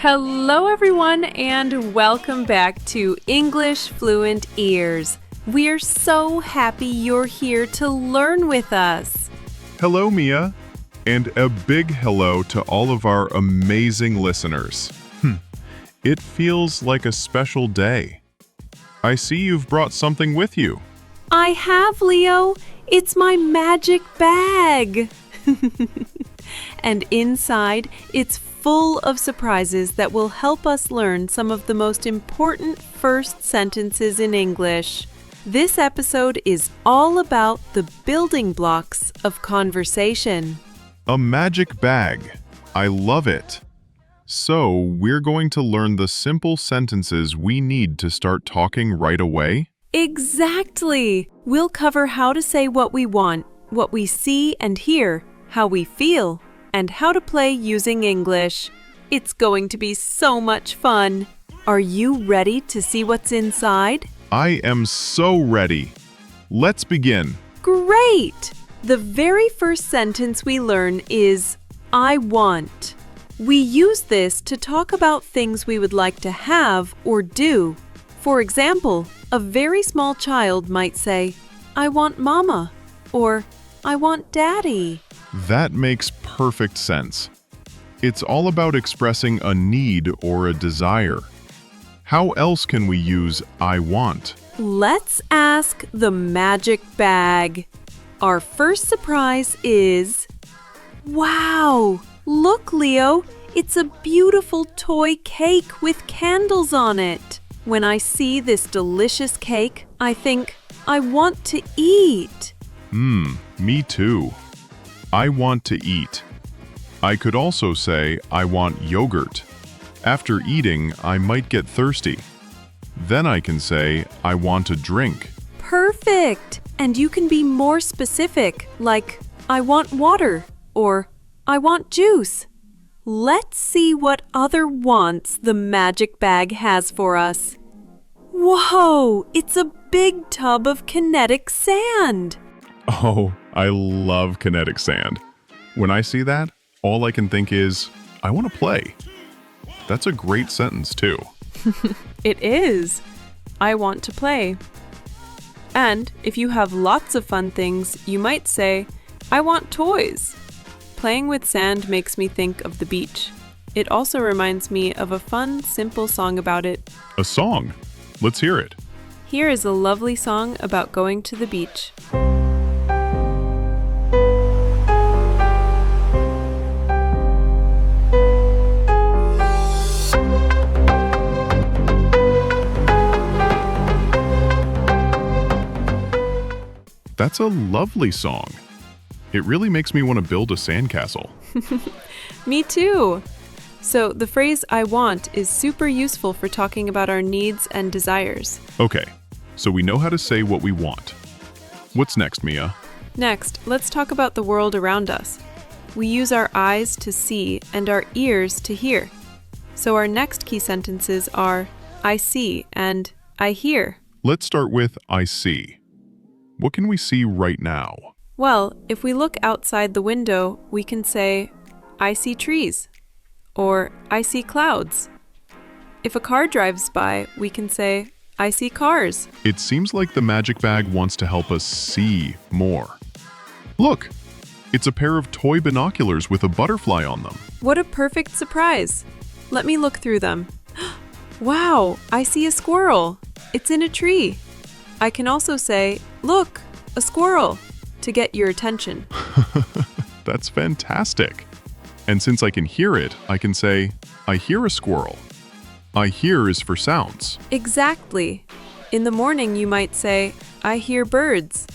Hello, everyone, and welcome back to English Fluent Ears. We're so happy you're here to learn with us. Hello, Mia, and a big hello to all of our amazing listeners. It feels like a special day. I see you've brought something with you. I have, Leo. It's my magic bag. And inside, it's full of surprises that will help us learn some of the most important first sentences in English. This episode is all about the building blocks of conversation. A magic bag. I love it. So, we're going to learn the simple sentences we need to start talking right away? Exactly! We'll cover how to say what we want, what we see and hear, how we feel, and how to play using English. It's going to be so much fun. Are you ready to see what's inside? I am so ready. Let's begin. Great! The very first sentence we learn is, I want. We use this to talk about things we would like to have or do. For example, a very small child might say, I want mama, or I want daddy. That makes perfect sense. It's all about expressing a need or a desire. How else can we use I want? Let's ask the magic bag. Our first surprise is, wow! Look, Leo, it's a beautiful toy cake with candles on it. When I see this delicious cake, I think, I want to eat. Me too. I want to eat. I could also say I want yogurt. After eating, I might get thirsty. Then I can say I want a drink. Perfect! And you can be more specific, like, I want water, or I want juice. Let's see what other wants the magic bag has for us. Whoa! It's a big tub of kinetic sand. Oh, I love kinetic sand. When I see that, all I can think is, I want to play. That's a great sentence, too. It is. I want to play. And if you have lots of fun things, you might say, I want toys. Playing with sand makes me think of the beach. It also reminds me of a fun, simple song about it. A song? Let's hear it. Here is a lovely song about going to the beach. That's a lovely song. It really makes me want to build a sandcastle. Me too! So the phrase I want is super useful for talking about our needs and desires. Okay, so we know how to say what we want. What's next, Mia? Next, let's talk about the world around us. We use our eyes to see and our ears to hear. So our next key sentences are I see and I hear. Let's start with I see. What can we see right now? Well, if we look outside the window, we can say, I see trees, or I see clouds. If a car drives by, we can say, I see cars. It seems like the magic bag wants to help us see more. Look, it's a pair of toy binoculars with a butterfly on them. What a perfect surprise. Let me look through them. Wow, I see a squirrel. It's in a tree. I can also say, look, a squirrel, to get your attention. That's fantastic. And since I can hear it, I can say, I hear a squirrel. I hear is for sounds. Exactly. In the morning, you might say, I hear birds.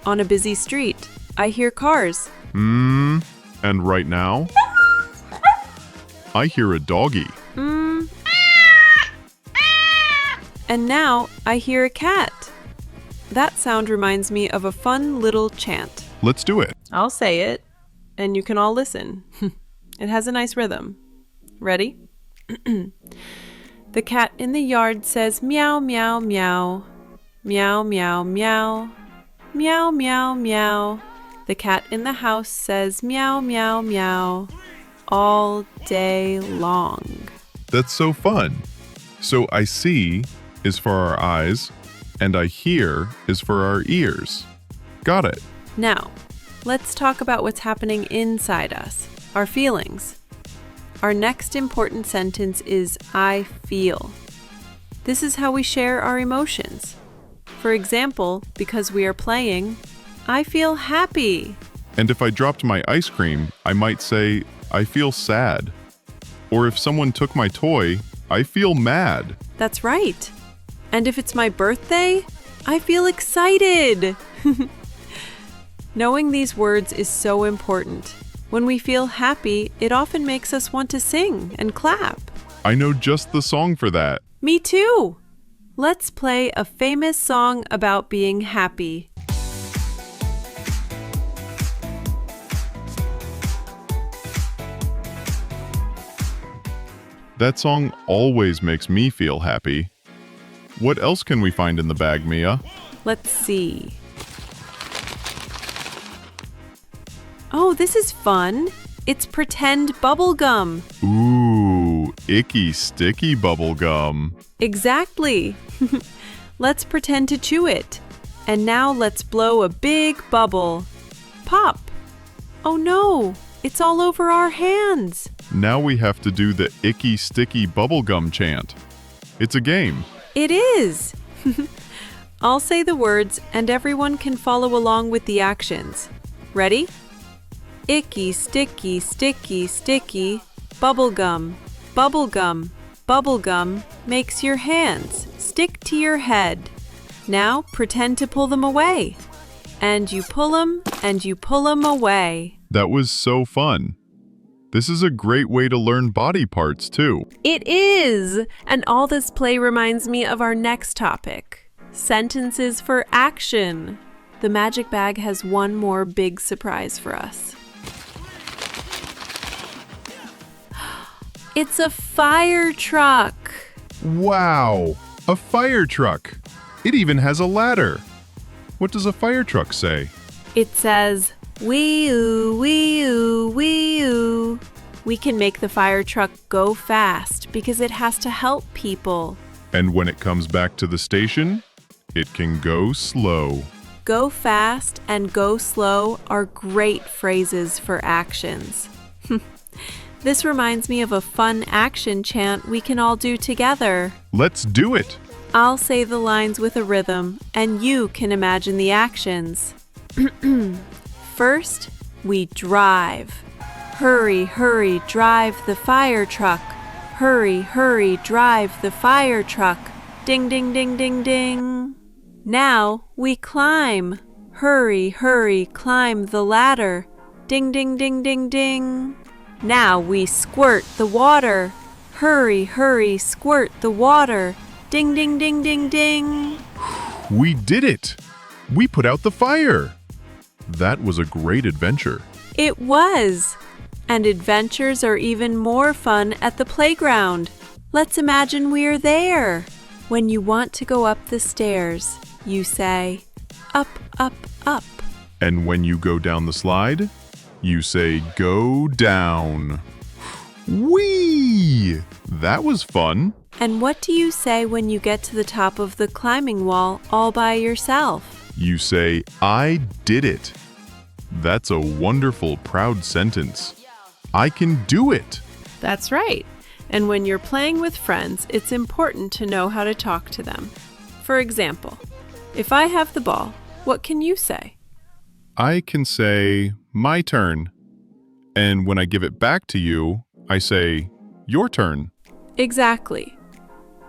On a busy street, I hear cars. And right now, I hear a doggy. And now, I hear a cat. That sound reminds me of a fun little chant. Let's do it. I'll say it, and you can all listen. It has a nice rhythm. Ready? The cat in the yard says meow, meow, meow. Meow, meow, meow. Meow, meow, meow. The cat in the house says meow, meow, meow. All day long. That's so fun. So I see is for our eyes, and I hear is for our ears. Got it. Now, let's talk about what's happening inside us, our feelings. Our next important sentence is I feel. This is how we share our emotions. For example, because we are playing, I feel happy. And if I dropped my ice cream, I might say, I feel sad. Or if someone took my toy, I feel mad. That's right. And if it's my birthday, I feel excited. Knowing these words is so important. When we feel happy, it often makes us want to sing and clap. I know just the song for that. Me too. Let's play a famous song about being happy. That song always makes me feel happy. What else can we find in the bag, Mia? Let's see. Oh, this is fun. It's pretend bubble gum. Ooh, icky sticky bubble gum. Exactly. Let's pretend to chew it. And now let's blow a big bubble. Pop. Oh no, it's all over our hands. Now we have to do the icky sticky bubblegum chant. It's a game. It is. I'll say the words and everyone can follow along with the actions. Ready? Icky, sticky, sticky, sticky, bubblegum, bubblegum, bubblegum makes your hands stick to your head. Now pretend to pull them away. And you pull them and you pull them away. That was so fun. This is a great way to learn body parts, too. It is! And all this play reminds me of our next topic, sentences for action. The magic bag has one more big surprise for us. It's a fire truck! Wow! A fire truck! It even has a ladder. What does a fire truck say? It says, wee-oo, wee-oo, wee-oo. We can make the fire truck go fast because it has to help people. And when it comes back to the station, it can go slow. Go fast and go slow are great phrases for actions. This reminds me of a fun action chant we can all do together. Let's do it! I'll say the lines with a rhythm, and you can imagine the actions. First, we drive. Hurry, hurry, drive the fire truck. Hurry, hurry, drive the fire truck. Ding, ding, ding, ding, ding. Now we climb. Hurry, hurry, climb the ladder. Ding, ding, ding, ding, ding. Now we squirt the water. Hurry, hurry, squirt the water. Ding, ding, ding, ding, ding. We did it! We put out the fire! That was a great adventure. It was. And adventures are even more fun at the playground. Let's imagine we're there. When you want to go up the stairs, you say, up, up, up. And when you go down the slide, you say, go down. Whee! That was fun. And what do you say when you get to the top of the climbing wall all by yourself? You say, I did it. That's a wonderful, proud sentence. I can do it. That's right. And when you're playing with friends, it's important to know how to talk to them. For example, if I have the ball, what can you say? I can say, my turn. And when I give it back to you, I say, your turn. Exactly.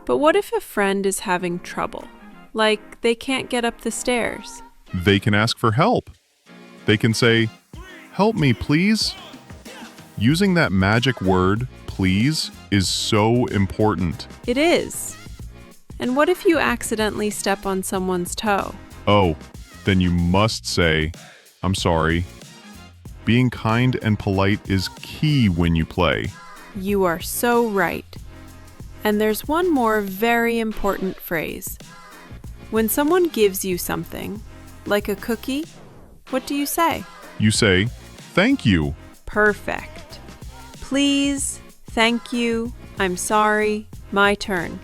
But what if a friend is having trouble? Like they can't get up the stairs? They can ask for help. They can say, help me, please. Using that magic word, please, is so important. It is. And what if you accidentally step on someone's toe? Oh, then you must say, I'm sorry. Being kind and polite is key when you play. You are so right. And there's one more very important phrase. When someone gives you something, like a cookie, what do you say? You say, thank you. Perfect. Please, thank you, I'm sorry, my turn.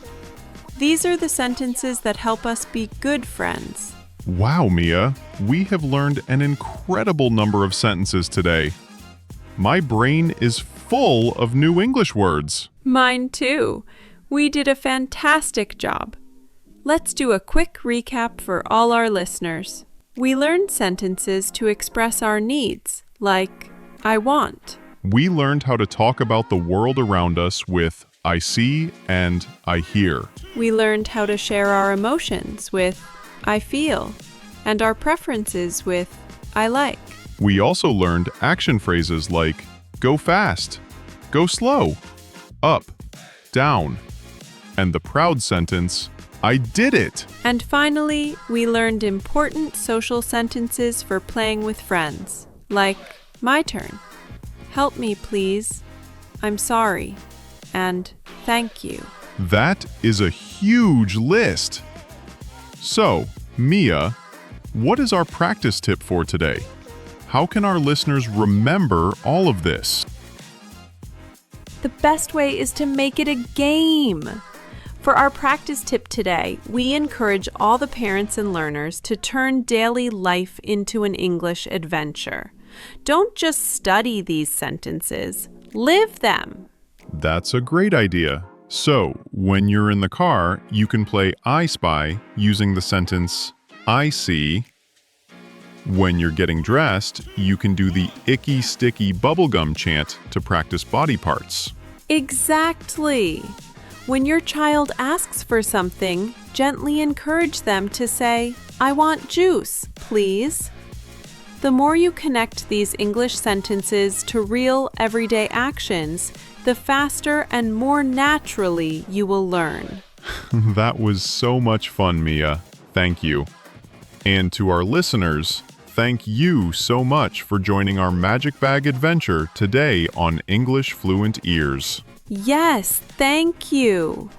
These are the sentences that help us be good friends. Wow, Mia, we have learned an incredible number of sentences today. My brain is full of new English words. Mine too. We did a fantastic job. Let's do a quick recap for all our listeners. We learned sentences to express our needs, like I want. We learned how to talk about the world around us with I see and I hear. We learned how to share our emotions with I feel and our preferences with I like. We also learned action phrases like go fast, go slow, up, down, and the proud sentence, I did it. And finally, we learned important social sentences for playing with friends, like my turn, help me please, I'm sorry, and thank you. That is a huge list. So, Mia, what is our practice tip for today? How can our listeners remember all of this? The best way is to make it a game. For our practice tip today, we encourage all the parents and learners to turn daily life into an English adventure. Don't just study these sentences, live them. That's a great idea. So, when you're in the car, you can play I Spy using the sentence, I see. When you're getting dressed, you can do the icky sticky bubblegum chant to practice body parts. Exactly. When your child asks for something, gently encourage them to say, I want juice, please. The more you connect these English sentences to real everyday actions, the faster and more naturally you will learn. That was so much fun, Mia. Thank you. And to our listeners, thank you so much for joining our Magic Bag adventure today on English Fluent Ears. Yes, thank you.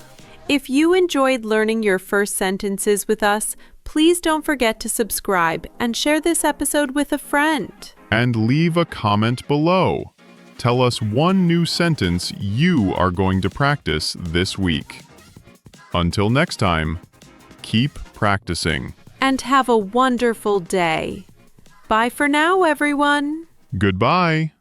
If you enjoyed learning your first sentences with us, please don't forget to subscribe and share this episode with a friend. And leave a comment below. Tell us one new sentence you are going to practice this week. Until next time, keep practicing. And have a wonderful day. Bye for now, everyone. Goodbye.